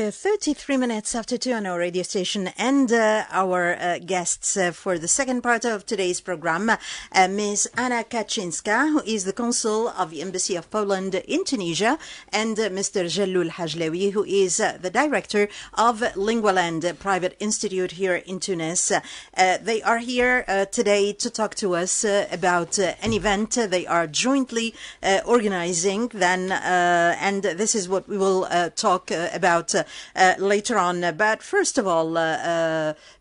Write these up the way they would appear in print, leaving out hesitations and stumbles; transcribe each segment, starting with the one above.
33 minutes after 2 on our radio station, and our guests for the second part of today's program, Ms. Anna Kaczyńska, who is the Consul of the Embassy of Poland in Tunisia, and Mr. Jelloul Hajlaoui, who is the Director of Lingua, a private institute here in Tunis. They are here today to talk to us about an event they are jointly organizing, and this is what we will talk about later on. But first of all,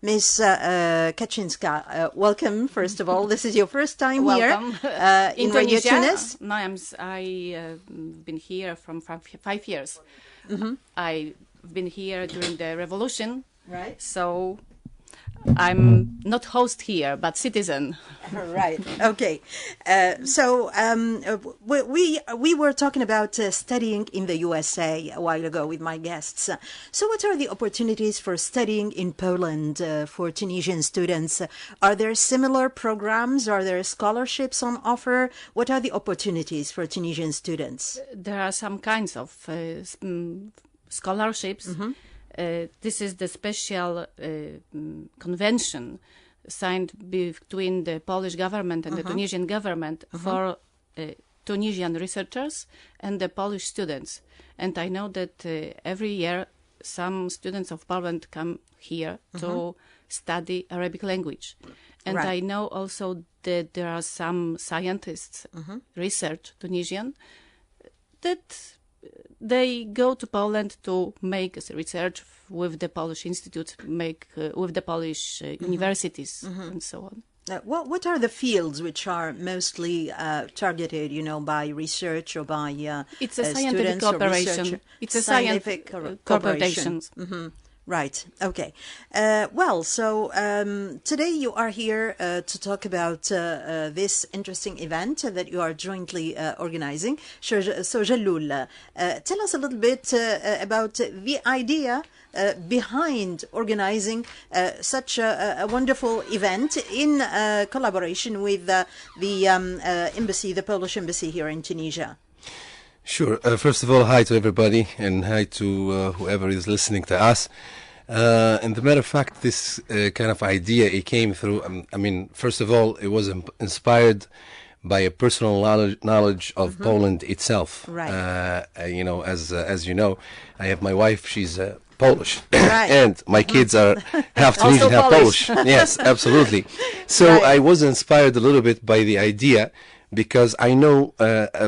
Ms. Kaczyńska, welcome, first of all. This is your first time welcome. Here in Radio Tunis? No, I've been here from 5 years. Mm-hmm. I've been here during the revolution. Right. So I'm not host here, but citizen. Right. Okay. We were talking about studying in the USA a while ago with my guests. So what are the opportunities for studying in Poland for Tunisian students? Are there similar programs? Are there scholarships on offer? What are the opportunities for Tunisian students? There are some kinds of scholarships. Mm-hmm. This is the special convention signed between the Polish government and the Tunisian government for Tunisian researchers and the Polish students. And I know that every year some students of Poland come here to study Arabic language. And Right. I know also that there are some scientists, research Tunisian, that they go to Poland to make research with the Polish institutes, with the Polish universities, and so on. What are the fields which are mostly targeted, by research or by It's a scientific students or cooperation. research? It's a scientific cooperation. Mm-hmm. Right. Okay. So today you are here to talk about this interesting event that you are jointly organizing. So Jelloul, tell us a little bit about the idea behind organizing such a wonderful event in collaboration with the embassy, the Polish embassy here in Tunisia. Sure. First of all, hi to everybody, and hi to whoever is listening to us. And the matter of fact, this kind of idea, it came through, first of all, it was inspired by a personal knowledge of Poland itself. Right. As you know, I have my wife, she's Polish. Right. And my kids are half Tunisian, half Polish. Yes, absolutely. So Right. I was inspired a little bit by the idea, because I know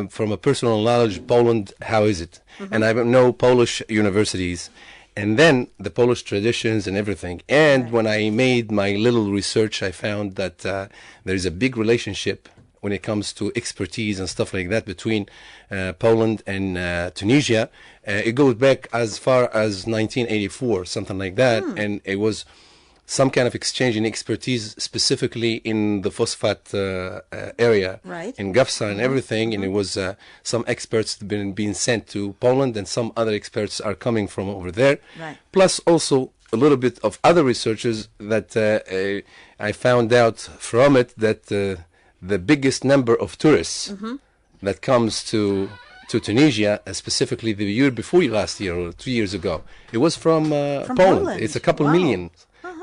from a personal knowledge Poland, how is it? And I know Polish universities, and then the Polish traditions and everything. And Right. when I made my little research, I found that there is a big relationship when it comes to expertise and stuff like that between Poland and Tunisia. It goes back as far as 1984, something like that. And it was some kind of exchange in expertise, specifically in the phosphate area, Right. in Gafsa and everything. And it was some experts being sent to Poland, and some other experts are coming from over there. Right. Plus also a little bit of other researchers that I found out from it that the biggest number of tourists that comes to Tunisia, specifically the year before last year or 2 years ago, it was from Poland. It's a couple Wow. million.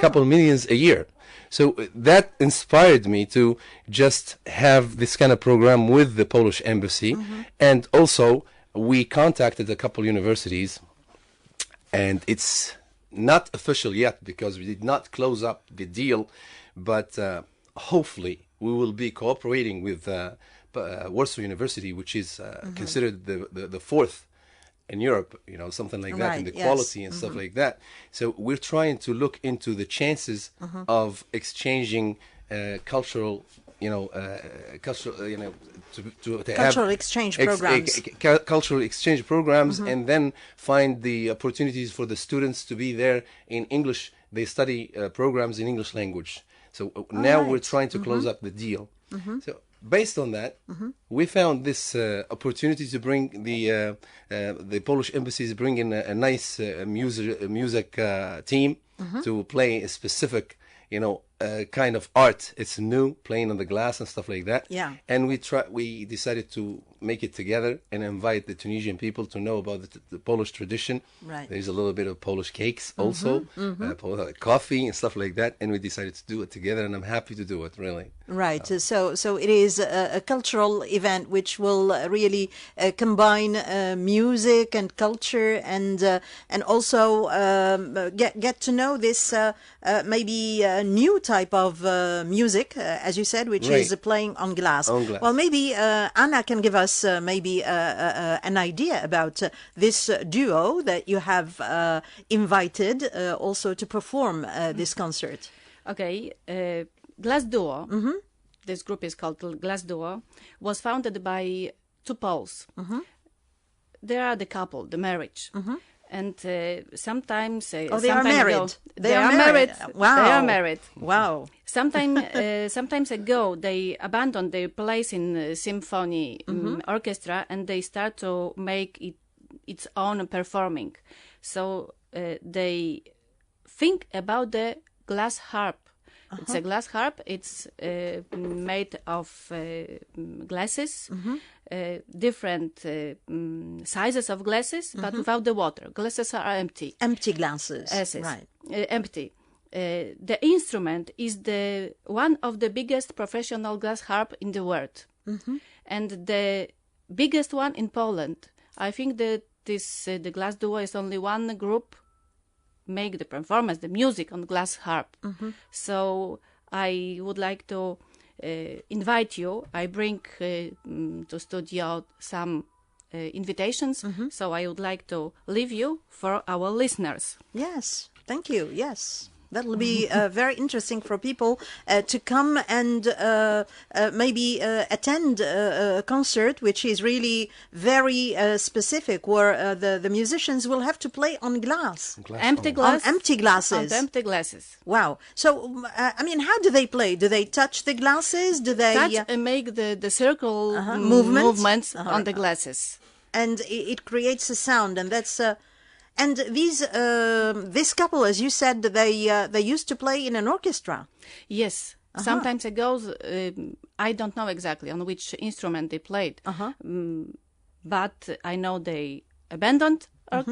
Couple millions a year. So that inspired me to just have this kind of program with the Polish embassy. And also we contacted a couple universities, and it's not official yet because we did not close up the deal, but hopefully we will be cooperating with Warsaw University, which is considered the fourth in Europe, something like that, Right, in the yes. quality and stuff like that. So we're trying to look into the chances of exchanging cultural, Cultural exchange programs. Cultural exchange programs, and then find the opportunities for the students to be there in English. They study programs in English language. So now we're right. trying to close up the deal. So based on that, we found this opportunity to bring the Polish embassies bring in a nice music team to play a specific, kind of art. It's new, playing on the glass and stuff like that. Yeah. And we decided to make it together and invite the Tunisian people to know about the Polish tradition. Right. There's a little bit of Polish cakes also, coffee and stuff like that. And we decided to do it together, and I'm happy to do it, really. Right. So it is a cultural event which will really combine music and culture, and also get to know this maybe new type of music, as you said, which is playing on glass. On glass. Well, maybe Anna can give us maybe an idea about this duo that you have invited also to perform this concert. Okay, Glass Duo, this group is called Glass Duo, was founded by two Poles. They are the couple, the marriage. And sometimes... they are married. They are married. Wow. They are married. Wow. Sometimes ago, they abandoned their place in symphony orchestra, and they start to make its own performing. So they think about the glass harp. It's a glass harp. It's made of glasses, different sizes of glasses, but without the water. Glasses are empty. Empty glasses. Yes, right. Empty. The instrument is one of the biggest professional glass harp in the world, and the biggest one in Poland. I think that the Glass Duo is only one group make the performance, the music on glass harp. So I would like to invite you. I bring to studio some invitations. So I would like to leave you for our listeners. Yes, thank you. Yes. That will be very interesting for people to come and maybe attend a concert which is really very specific, where the musicians will have to play on glass. Empty glass. On empty glasses. On empty glasses. Wow. So, I mean, how do they play? Do they touch the glasses? Do they... Touch and make the circle movements on the glasses. And it creates a sound, and that's... And this couple, as you said, they used to play in an orchestra. Yes. Sometimes ago, I don't know exactly on which instrument they played, but I know they abandoned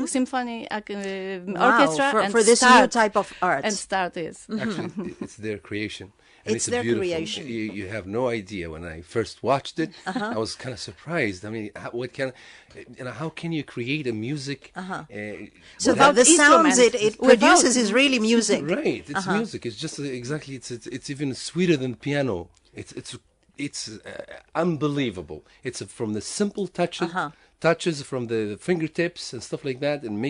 symphony orchestra for this new type of art. And start this. Actually, it's their creation. And it's their beautiful creation. You have no idea. When I first watched it, I was kind of surprised. I mean, how can you create a music? So the sounds it produces is really music. Right, it's music. It's just exactly. It's even sweeter than piano. It's unbelievable. It's from the simple touches from the fingertips and stuff like that, and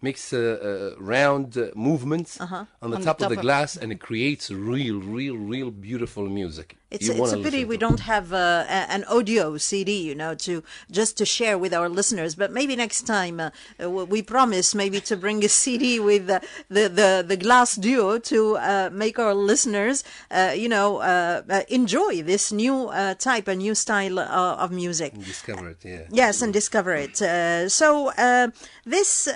makes round movements on the top of the glass, and it creates real beautiful music. It's a pity we don't have an audio CD, to share with our listeners. But maybe next time we promise maybe to bring a CD with the Glass Duo to make our listeners, enjoy this new type, a new style of music. And discover it, yeah. Yes, and discover it. So this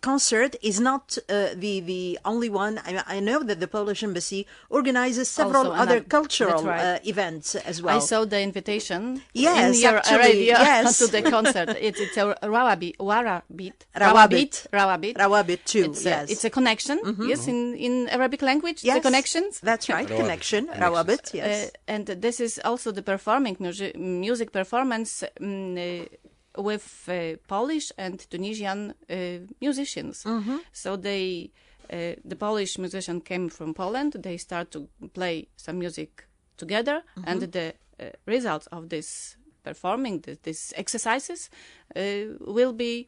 concert is not the only one. I know that the Polish Embassy organizes several other cultural events as well. I saw the invitation in your radio yes. to the concert. It's a Rawabit too. Yes, it's a connection. Yes, in Arabic language, yes, the connections. That's right, connection. Rawabit, yes. And this is also the performing music performance with Polish and Tunisian musicians. So the Polish musician came from Poland. They start to play some music together, and the results of this performing, these exercises, will be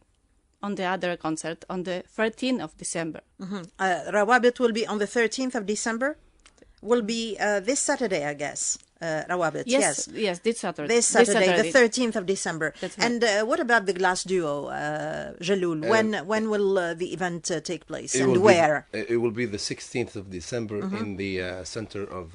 on the other concert on the 13th of December. Rawabit will be on the 13th of December. Will be this Saturday, I guess. Rawabit. Yes, this Saturday. This Saturday, the 13th of December. That's right. And what about the glass duo, Jelloul? When will the event take place and where? It will be the 16th of December in the center of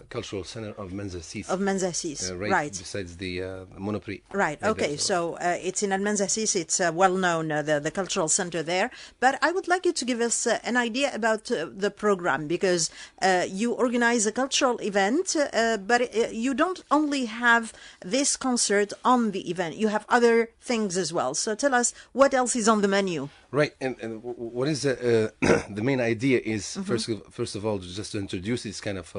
cultural center of Menzasis. Of Menzasis, right besides the Monoprix. Right. Okay. So it's in Menzasis. It's well known, the cultural center there. But I would like you to give us an idea about the program, because you organize a cultural event, but you don't only have this concert on the event. You have other things as well. So tell us what else is on the menu. Right, and what is the main idea is first of all just to introduce this kind of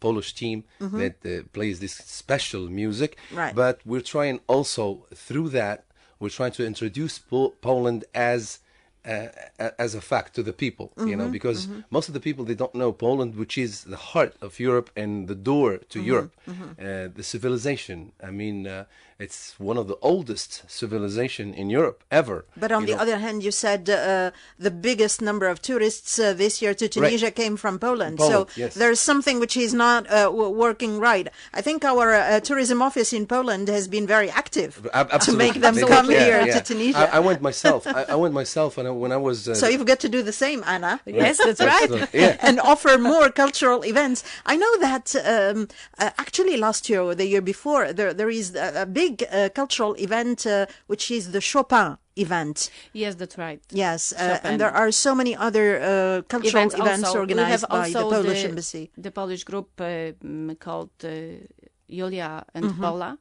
Polish team that plays this special music. Right. But we're trying also through that we're trying to introduce Poland as a fact to the people, you know, because most of the people, they don't know Poland, which is the heart of Europe and the door to Europe, the civilization. I mean, it's one of the oldest civilization in Europe ever. But on the other hand, you said the biggest number of tourists this year to Tunisia came from Poland. So yes. there's something which is not working right. I think our tourism office in Poland has been very active to make them come here to Tunisia. I went myself. I went myself, and when I was... so you've got to do the same, Anna. Yes, that's right. Yeah. And offer more cultural events. I know that actually last year or the year before, there is a big cultural event, which is the Chopin event. Yes, that's right. Yes, and there are so many other cultural events organized by the Polish embassy. The Polish group called Julia and Paula.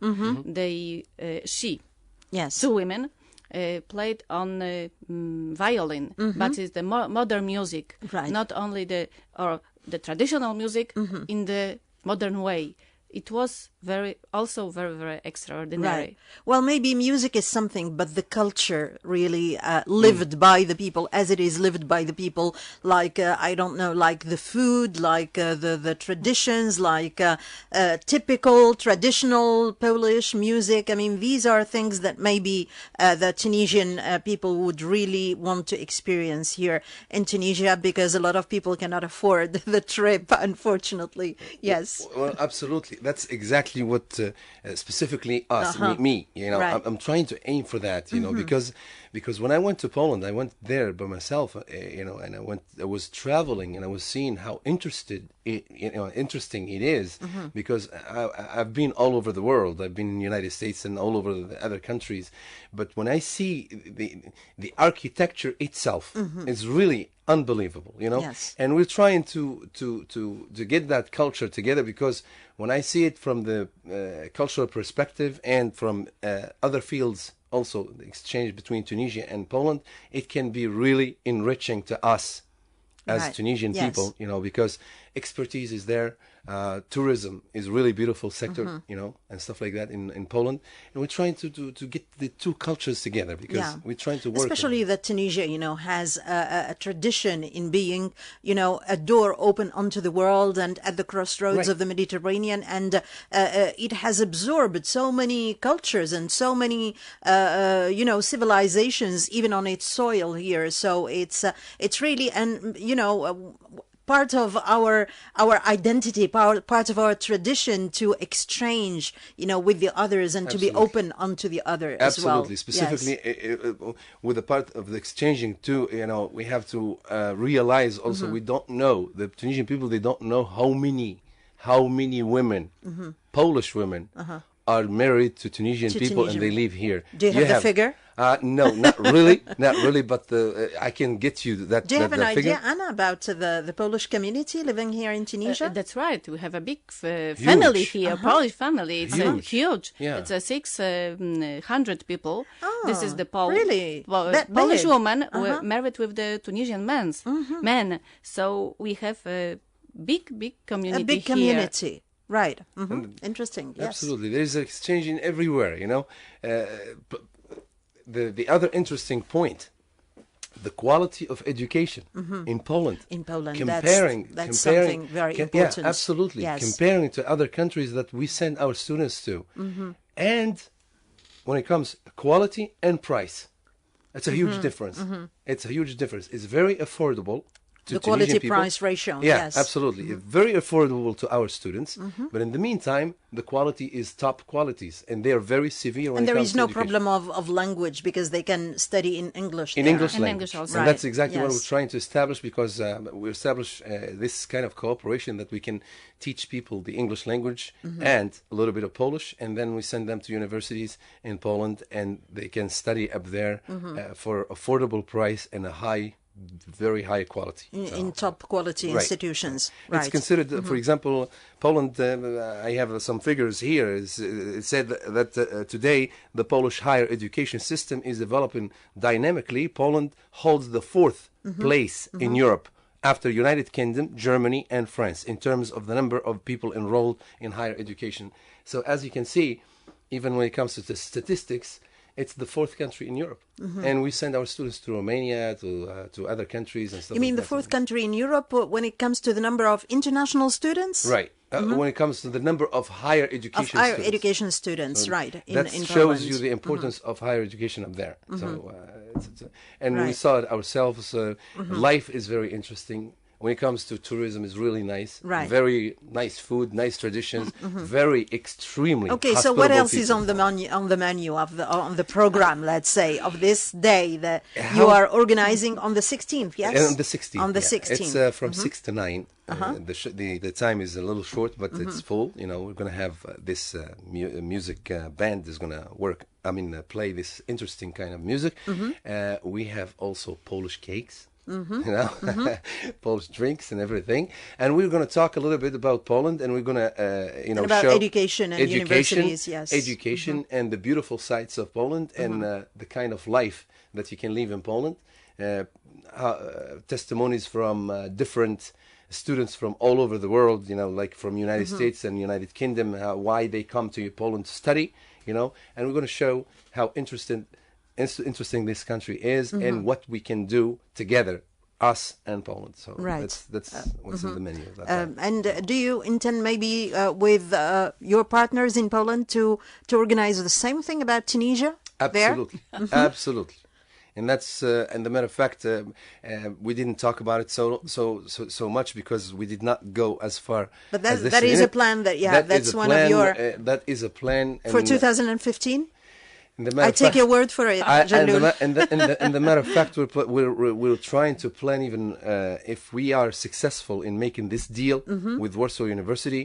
Yes. Two women played on violin, but it's the modern music, Right. not only the traditional music in the modern way. It was very, very extraordinary. Right. Well, maybe music is something, but the culture really lived by the people, as it is lived by the people, like, I don't know, like the food, like the traditions, like typical, traditional Polish music. I mean, these are things that maybe the Tunisian people would really want to experience here in Tunisia, because a lot of people cannot afford the trip, unfortunately. Yes. Well, absolutely. That's exactly what specifically us, me. You know, Right. I'm trying to aim for that. You know, because when I went to Poland, I went there by myself. You know, and I was traveling, and I was seeing how interesting it is. Because I've been all over the world. I've been in the United States and all over the other countries. But when I see the architecture itself, it's really unbelievable, you know. Yes. And we're trying to get that culture together, because when I see it from the cultural perspective and from other fields, also the exchange between Tunisia and Poland, it can be really enriching to us as Right. Tunisian Yes. people, you know, because expertise is there. Tourism is really beautiful sector, you know, and stuff like that in Poland. And we're trying to get the two cultures together, because we're trying to work. Especially that Tunisia, you know, has a tradition in being, you know, a door open onto the world and at the crossroads Right. of the Mediterranean. And it has absorbed so many cultures and so many, you know, civilizations, even on its soil here. So it's really, and, you know, part of our identity, part of our tradition to exchange, you know, with the others and to be open onto the other as well. Absolutely. Specifically, with the part of the exchanging too, you know, we have to realize also we don't know, the Tunisian people, they don't know how many women, Polish women, are married to Tunisian people and they live here. Do you have the figure? No, not really, but I can get you that. Do you have an figure. idea, Anna, about the Polish community living here in Tunisia? That's right. We have a big family here, Polish family. It's huge. Yeah. It's 600 people. This is the really? Polish big. woman married with the Tunisian men. So we have a big community. A big community. Right. Interesting. Yes. Absolutely. There is exchanging everywhere, you know. The other interesting point, the quality of education in Poland. In Poland, comparing something very important. Yeah, absolutely. Yes. Comparing to other countries that we send our students to. And when it comes quality and price, it's a huge difference. It's a huge difference. It's very affordable. the Tunisian quality people. price ratio. Yeah, Yes. absolutely. Very affordable to our students. But in the meantime, the quality is top qualities, and they are very severe when And it there comes is to no education. problem of language because they can study in English. In there. English In language. English also. And Right, that's exactly what yes. we're trying to establish, because we establish this kind of cooperation that we can teach people the English language and a little bit of Polish, and then we send them to universities in Poland, and they can study up there for affordable price and a very high quality. In top quality Right. institutions. It's Right. considered, for example, Poland, I have some figures here. It said that today the Polish higher education system is developing dynamically. Poland holds the fourth place in Europe after United Kingdom, Germany, and France in terms of the number of people enrolled in higher education. So as you can see, even when it comes to the statistics, it's the fourth country in Europe. And we send our students to Romania, to other countries and stuff You mean like the that. fourth country in Europe when it comes to the number of international students? Right. When it comes to the number of higher education Of higher students. education students, right, That in shows Poland. you the importance of higher education up there. So, and we Right. saw it ourselves. Life is very interesting. When it comes to tourism, is really nice. Right. Very nice food, nice traditions. Very extremely. Okay, so what hospitable else is people. on the menu of on the program? Let's say of this day that you are organizing on the 16th. Yes, And on the 16th. On the yeah. 16th. It's from 6 to 9. The time is a little short, but it's full. You know, we're going to have this music band is going to work. I mean, play this interesting kind of music. We have also Polish cakes. You know, Polish drinks and everything, and we're going to talk a little bit about Poland, and we're going to, And about show education and universities, yes. education and the beautiful sights of Poland, and the kind of life that you can live in Poland. Testimonies from different students from all over the world, you know, like from United States and United Kingdom, why they come to Poland to study, you know, and we're going to show how interesting this country is and what we can do together, us and Poland. So Right. that's what's in the menu. At that time. And do you intend maybe with your partners in Poland to organize the same thing about Tunisia? Absolutely, absolutely. And that's and the matter of fact, we didn't talk about it so much because we did not go as far. But as this that is a minute. plan that That that's is a one plan, of your that is a plan for and, 2015. and the matter I of take fact- your word for it, Jelloul. and the matter of fact, we're trying to plan even if we are successful in making this deal with Warsaw University.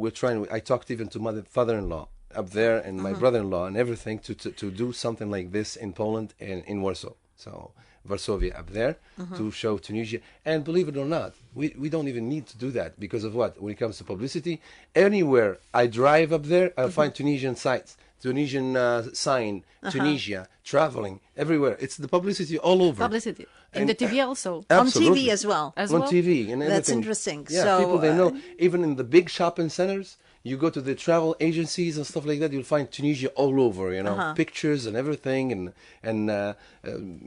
We're trying. I talked even to my father-in-law up there and my brother-in-law and everything to do something like this in Poland and in Warsaw. So Varsovia up there to show Tunisia. And believe it or not, we don't even need to do that because of what? When it comes to publicity, anywhere I drive up there, I'll find Tunisian sites. Tunisian sign, Tunisia, traveling, everywhere. It's the publicity all over. Publicity. In the TV also. On Absolutely. TV as well. As On well? TV and everything. That's interesting. Yeah, So, people they know. Even in the big shopping centers, you go to the travel agencies and stuff like that, you'll find Tunisia all over, you know, pictures and everything and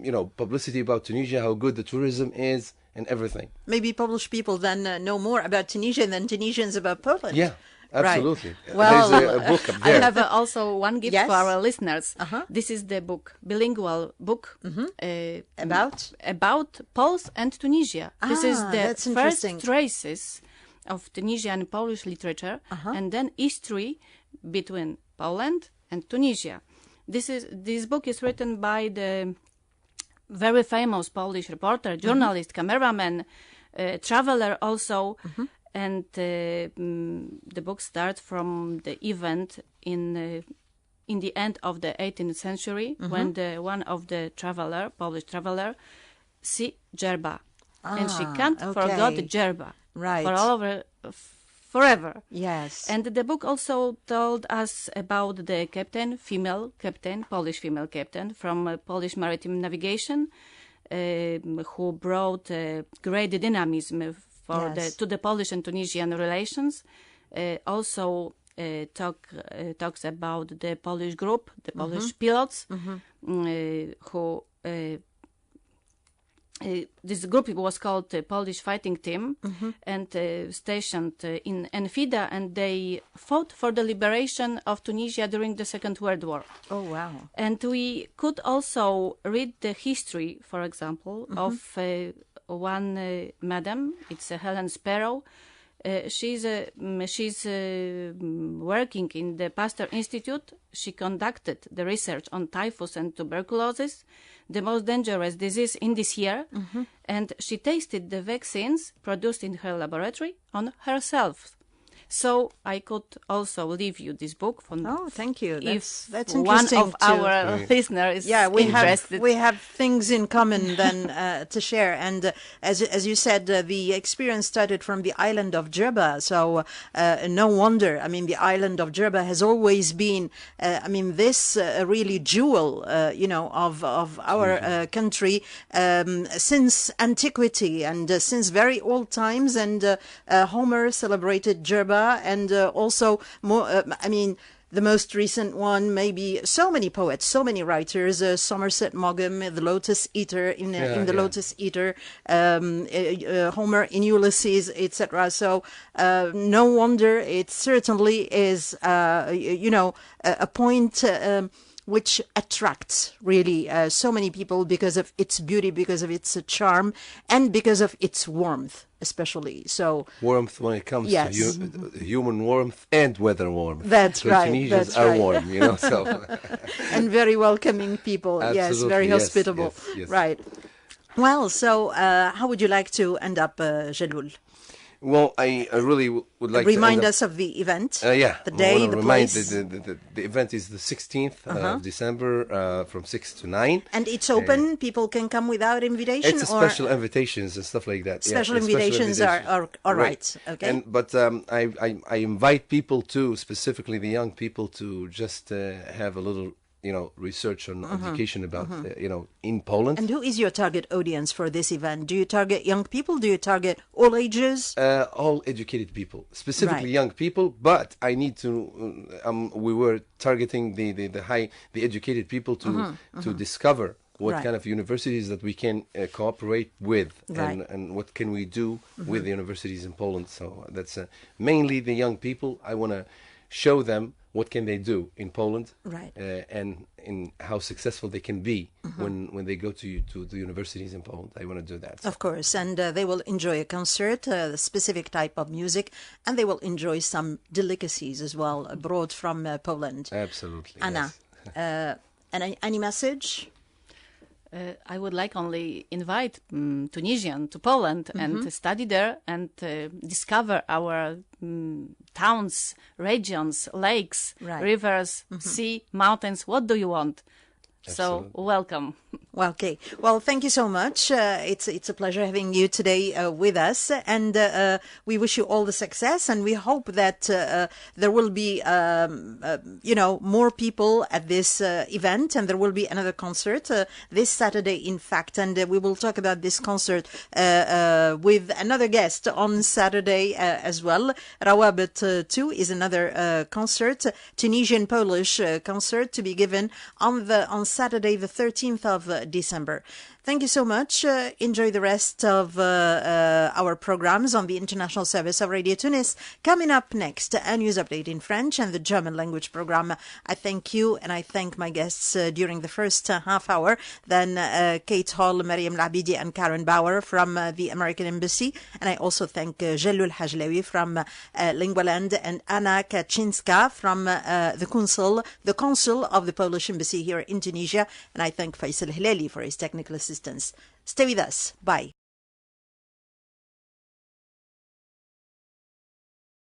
you know, publicity about Tunisia, how good the tourism is and everything. Maybe Polish people then know more about Tunisia than Tunisians about Poland. Yeah. Absolutely. Right. Well, there's a book up I there. have also one gift Yes. for our listeners. This is the book, bilingual book about Poles and Tunisia. This is the that's interesting. first traces of Tunisian and Polish literature, and then history between Poland and Tunisia. This book is written by the very famous Polish reporter, journalist, cameraman, traveler also. And the book starts from the event in the end of the 18th century when one of the Polish traveler, see Jerba, and she can't forget Jerba Right. for all over forever. Yes. And the book also told us about the Polish female captain from Polish Maritime Navigation, who brought great dynamism to the Polish and Tunisian relations. Also talks about the Polish group, the Polish pilots, who this group was called the Polish Fighting Team, and stationed in Enfida, and they fought for the liberation of Tunisia during the Second World War. Oh, wow. And we could also read the history, for example, of one madam. It's Helen Sparrow. She's working in the Pasteur Institute. She conducted the research on typhus and tuberculosis, the most dangerous disease in this year, and she tasted the vaccines produced in her laboratory on herself. So I could also leave you this book. Oh, thank you. If that's one interesting of our listeners is interested. We have things in common then to share. And as you said, the experience started from the island of Jerba. So no wonder. I mean, the island of Jerba has always been, this really jewel, of our country since antiquity and since very old times. And Homer celebrated Jerba. And also more, the most recent one, maybe so many poets, so many writers, Somerset Maugham, the Lotus Eater, in the Lotus Eater, Homer in Ulysses, etc. So no wonder it certainly is, a point which attracts really so many people because of its beauty, because of its charm, and because of its warmth, especially. So warmth when it comes to human warmth and weather warmth. That's right. Tunisians are warm, so. And very welcoming people. Absolutely, yes, very hospitable. Yes. Right. Well, so how would you like to end up, Jelloul? Well, I really would like remind to us of the event. The day, the place. The event is the 16th of December from 6 to 9. And it's open? People can come without invitation? It's special invitations and stuff like that. Special invitations are all right. Okay. But I invite people to, specifically the young people, to just have a little research on education about, in Poland. And who is your target audience for this event? Do you target young people? Do you target all ages? All educated people, specifically young people. But I need to. We were targeting the educated people to discover what kind of universities that we can cooperate with, and what can we do with the universities in Poland. So that's mainly the young people. I want to show them what can they do in Poland, and in how successful they can be when they go to the universities in Poland. I want to do that. Of course, and they will enjoy a concert, a specific type of music, and they will enjoy some delicacies as well, brought from Poland. Absolutely. Anna, any message? I would like only invite Tunisian to Poland and study there and discover our towns, regions, lakes, rivers, sea, mountains. What do you want? Absolutely. So welcome. Well, okay. Well, thank you so much. It's a pleasure having you today with us, and we wish you all the success. And we hope that there will be, more people at this event, and there will be another concert this Saturday, in fact. And we will talk about this concert with another guest on Saturday as well. Rawabit 2 is another concert, Tunisian Polish concert to be given on Saturday, the 13th of December. Thank you so much. Enjoy the rest of our programs on the international service of Radio Tunis. Coming up next, a news update in French and the German language program. I thank you and I thank my guests during the first half hour. Then Kate Hall, Mariam Labidi and Karen Bauer from the American Embassy. And I also thank Jelloul Hajlaoui from Lingua, and Anna Kaczyńska from the Consul of the Polish Embassy here in Tunisia. And I thank Faisal Hilali for his technical assistance. Stay with us. Bye.